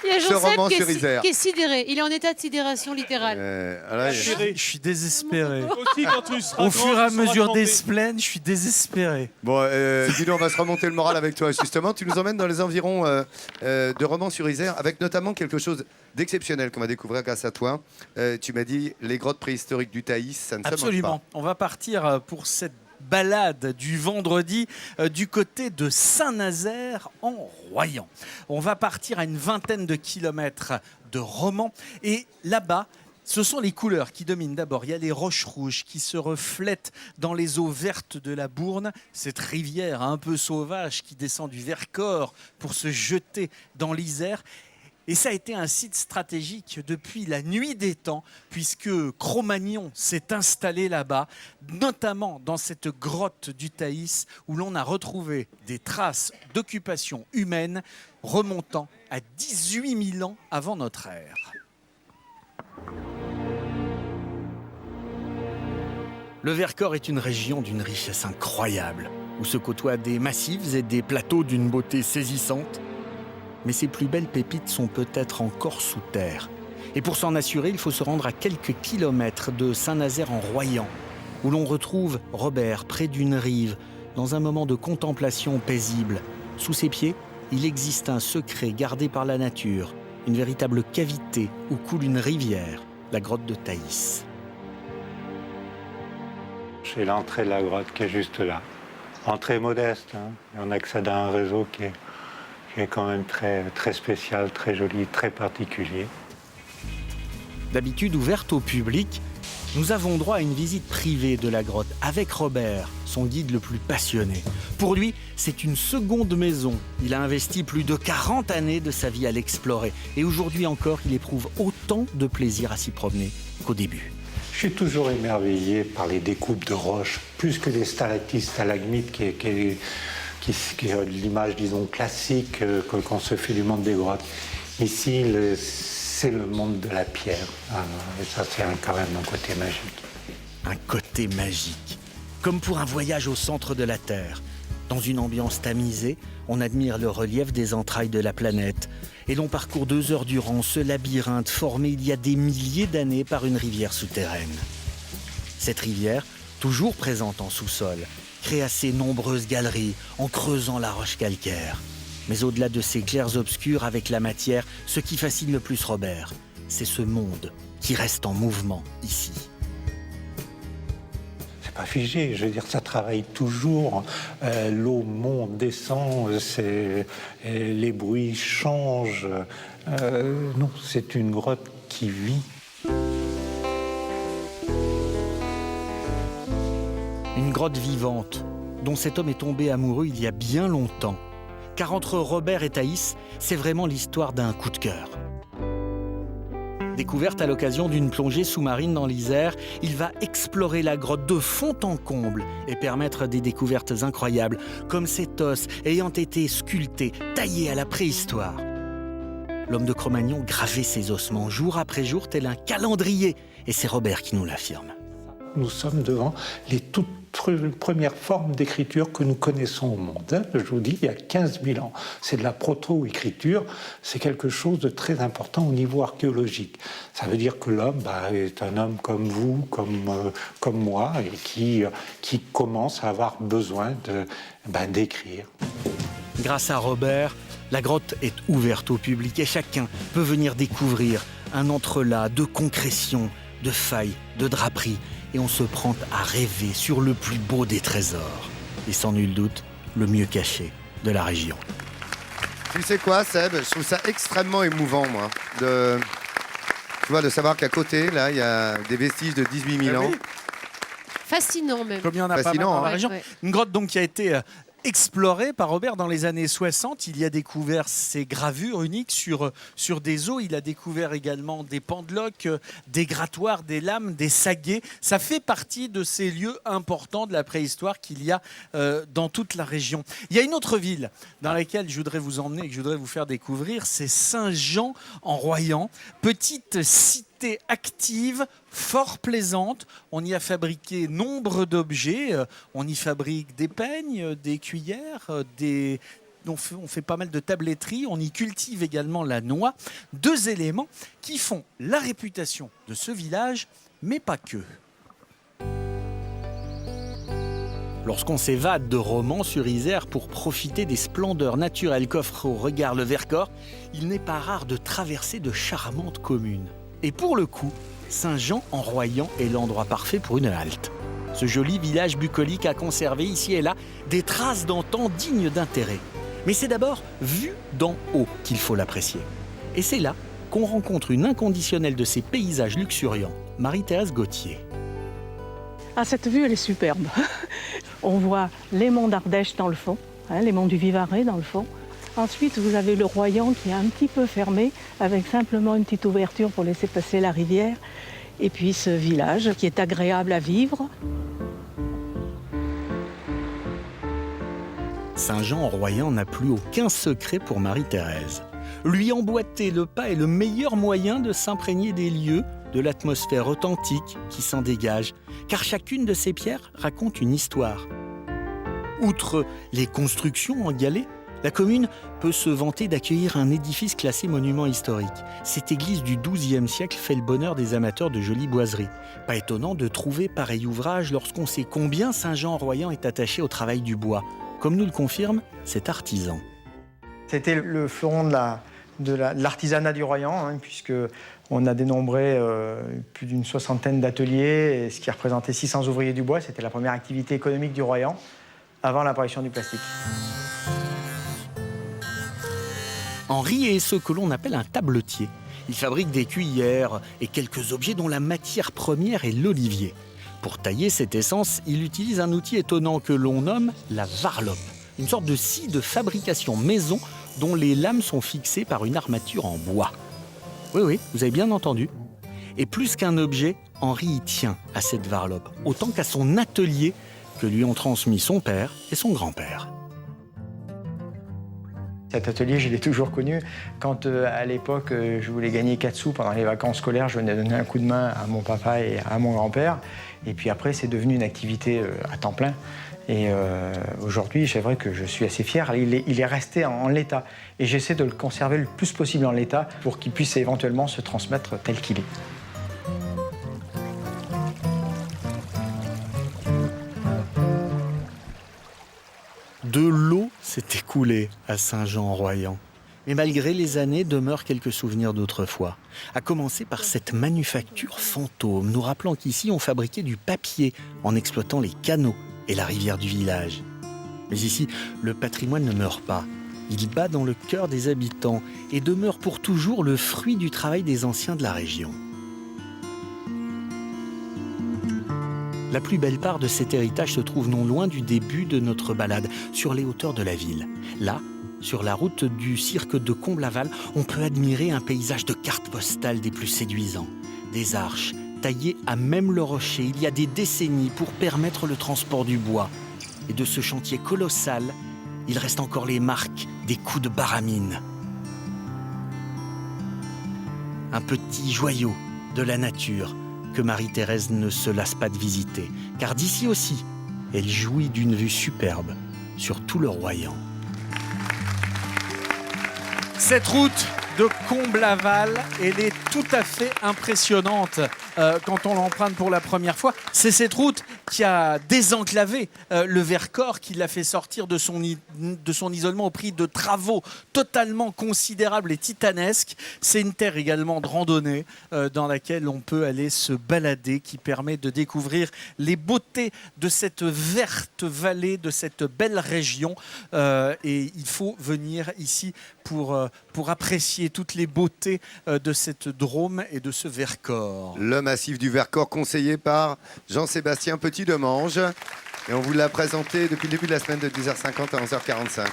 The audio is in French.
Il y a ce Jean-Seb roman sur Isère. qui est sidéré. Il est en état de sidération littérale. Je suis désespéré. Aussi, quand tu seras Au grand, fur et à tu sauras mesure chanter. des splaines, je suis désespéré. Bon, dis donc, on va se remonter le moral avec toi, justement. Tu nous emmènes dans les environs de Romans-sur-Isère, avec notamment quelque chose d'exceptionnel qu'on va découvrir grâce à toi. Tu m'as dit les grottes préhistoriques du Thaïs, ça ne se mange Absolument. pas. On va partir pour cette balade du vendredi du côté de Saint-Nazaire en Royan. On va partir à une vingtaine de kilomètres de Romans et là-bas, ce sont les couleurs qui dominent. D'abord, il y a les roches rouges qui se reflètent dans les eaux vertes de la Bourne, cette rivière un peu sauvage qui descend du Vercors pour se jeter dans l'Isère. Et ça a été un site stratégique depuis la nuit des temps, puisque Cro-Magnon s'est installé là-bas, notamment dans cette grotte du Thaïs, où l'on a retrouvé des traces d'occupation humaine remontant à 18 000 ans avant notre ère. Le Vercors est une région d'une richesse incroyable, où se côtoient des massifs et des plateaux d'une beauté saisissante. Mais ses plus belles pépites sont peut-être encore sous terre. Et pour s'en assurer, il faut se rendre à quelques kilomètres de Saint-Nazaire en Royan, où l'on retrouve Robert près d'une rive, dans un moment de contemplation paisible. Sous ses pieds, il existe un secret gardé par la nature, une véritable cavité où coule une rivière, la grotte de Thaïs. C'est l'entrée de la grotte qui est juste là. Entrée modeste, hein. On accède à un réseau qui est quand même très, très spécial, très joli, très particulier. D'habitude ouverte au public, nous avons droit à une visite privée de la grotte avec Robert, son guide le plus passionné. Pour lui, c'est une seconde maison. Il a investi plus de 40 années de sa vie à l'explorer. Et aujourd'hui encore, il éprouve autant de plaisir à s'y promener qu'au début. Je suis toujours émerveillé par les découpes de roches, plus que les stalactites, stalagmites qui est l'image, disons, classique qu'on se fait du monde des grottes. Ici, c'est le monde de la pierre. Et ça, c'est quand même un côté magique. Un côté magique, comme pour un voyage au centre de la Terre. Dans une ambiance tamisée, on admire le relief des entrailles de la planète. Et l'on parcourt 2 heures durant ce labyrinthe formé il y a des milliers d'années par une rivière souterraine. Cette rivière, toujours présente en sous-sol, crée assez nombreuses galeries en creusant la roche calcaire. Mais au-delà de ces clairs-obscurs avec la matière, ce qui fascine le plus Robert, c'est ce monde qui reste en mouvement ici. C'est pas figé, je veux dire, ça travaille toujours. L'eau monte, descend, les bruits changent. Non, c'est une grotte qui vit. Une grotte vivante, dont cet homme est tombé amoureux il y a bien longtemps. Car entre Robert et Thaïs, c'est vraiment l'histoire d'un coup de cœur. Découverte à l'occasion d'une plongée sous-marine dans l'Isère, il va explorer la grotte de fond en comble et permettre des découvertes incroyables, comme cet os ayant été sculpté, taillé à la préhistoire. L'homme de Cro-Magnon gravait ses ossements jour après jour tel un calendrier, et c'est Robert qui nous l'affirme. Nous sommes devant les toutes premières formes d'écriture que nous connaissons au monde. Je vous dis, il y a 15 000 ans. C'est de la proto-écriture. C'est quelque chose de très important au niveau archéologique. Ça veut dire que l'homme est un homme comme vous, comme moi, et qui commence à avoir besoin d'écrire. Grâce à Robert, la grotte est ouverte au public et chacun peut venir découvrir un entrelac de concrétions, de failles, de draperies. Et on se prend à rêver sur le plus beau des trésors. Et sans nul doute, le mieux caché de la région. Tu sais quoi, Seb? Je trouve ça extrêmement émouvant, moi, de savoir qu'à côté, là, il y a des vestiges de 18 000 ans. Fascinant, même. Comme il y en a pas mal dans la région. Ouais. Une grotte donc qui a été exploré par Robert dans les années 60. Il y a découvert ces gravures uniques sur des os. Il a découvert également des pendeloques, des grattoirs, des lames, des saguets. Ça fait partie de ces lieux importants de la préhistoire qu'il y a dans toute la région. Il y a une autre ville dans laquelle je voudrais vous emmener et que je voudrais vous faire découvrir, c'est Saint-Jean en Royan. Petite cité active, fort plaisante. On y a fabriqué nombre d'objets. On y fabrique des peignes, des cuillères, des on fait pas mal de tabletterie, on y cultive également la noix. 2 éléments qui font la réputation de ce village, mais pas que. Lorsqu'on s'évade de Romans-sur-Isère pour profiter des splendeurs naturelles qu'offre au regard le Vercors, il n'est pas rare de traverser de charmantes communes. Et pour le coup, Saint-Jean-en-Royans est l'endroit parfait pour une halte. Ce joli village bucolique a conservé ici et là des traces d'antan dignes d'intérêt. Mais c'est d'abord vu d'en haut qu'il faut l'apprécier. Et c'est là qu'on rencontre une inconditionnelle de ces paysages luxuriants, Marie-Thérèse Gauthier. Ah, cette vue, elle est superbe. On voit les monts d'Ardèche dans le fond, les monts du Vivarais dans le fond. Ensuite, vous avez le Royan qui est un petit peu fermé, avec simplement une petite ouverture pour laisser passer la rivière. Et puis ce village qui est agréable à vivre. Saint-Jean-en-Royans n'a plus aucun secret pour Marie-Thérèse. Lui emboîter le pas est le meilleur moyen de s'imprégner des lieux, de l'atmosphère authentique qui s'en dégage, car chacune de ces pierres raconte une histoire. Outre les constructions en galets, la commune peut se vanter d'accueillir un édifice classé monument historique. Cette église du XIIe siècle fait le bonheur des amateurs de jolies boiseries. Pas étonnant de trouver pareil ouvrage lorsqu'on sait combien Saint-Jean-en-Royans est attaché au travail du bois, comme nous le confirme cet artisan. C'était le fleuron de l'artisanat du Royan, puisque on a dénombré plus d'une 60aine d'ateliers, ce qui représentait 600 ouvriers du bois. C'était la première activité économique du Royan, avant l'apparition du plastique. Henri est ce que l'on appelle un tabletier. Il fabrique des cuillères et quelques objets dont la matière première est l'olivier. Pour tailler cette essence, il utilise un outil étonnant que l'on nomme la varlope, une sorte de scie de fabrication maison dont les lames sont fixées par une armature en bois. Oui, vous avez bien entendu. Et plus qu'un objet, Henri y tient à cette varlope, autant qu'à son atelier que lui ont transmis son père et son grand-père. Cet atelier, je l'ai toujours connu. Quand, à l'époque, je voulais gagner 4 sous pendant les vacances scolaires, je venais donner un coup de main à mon papa et à mon grand-père. Et puis après, c'est devenu une activité à temps plein. Et aujourd'hui, c'est vrai que je suis assez fier. Il est resté en l'état. Et j'essaie de le conserver le plus possible en l'état pour qu'il puisse éventuellement se transmettre tel qu'il est. De l'eau s'est écoulée à Saint-Jean-en-Royans. Mais malgré les années, demeurent quelques souvenirs d'autrefois. À commencer par cette manufacture fantôme, nous rappelant qu'ici on fabriquait du papier en exploitant les canaux et la rivière du village. Mais ici, le patrimoine ne meurt pas. Il bat dans le cœur des habitants et demeure pour toujours le fruit du travail des anciens de la région. La plus belle part de cet héritage se trouve non loin du début de notre balade, sur les hauteurs de la ville. Là, sur la route du cirque de Comblaval, on peut admirer un paysage de cartes postales des plus séduisants. Des arches taillées à même le rocher il y a des décennies pour permettre le transport du bois. Et de ce chantier colossal, il reste encore les marques des coups de baramine. Un petit joyau de la nature que Marie-Thérèse ne se lasse pas de visiter, car d'ici aussi, elle jouit d'une vue superbe sur tout le Royan. Cette route de Comblaval, elle est tout à fait impressionnante quand on l'emprunte pour la première fois. C'est cette route qui a désenclavé le Vercors, qui l'a fait sortir de son isolement au prix de travaux totalement considérables et titanesques. C'est une terre également de randonnée dans laquelle on peut aller se balader, qui permet de découvrir les beautés de cette verte vallée, de cette belle région. Et il faut venir ici pour apprécier toutes les beautés de cette Drôme et de ce Vercors. Le massif du Vercors conseillé par Jean-Sébastien Petit-Demange. Et on vous l'a présenté depuis le début de la semaine de 10h50 à 11h45.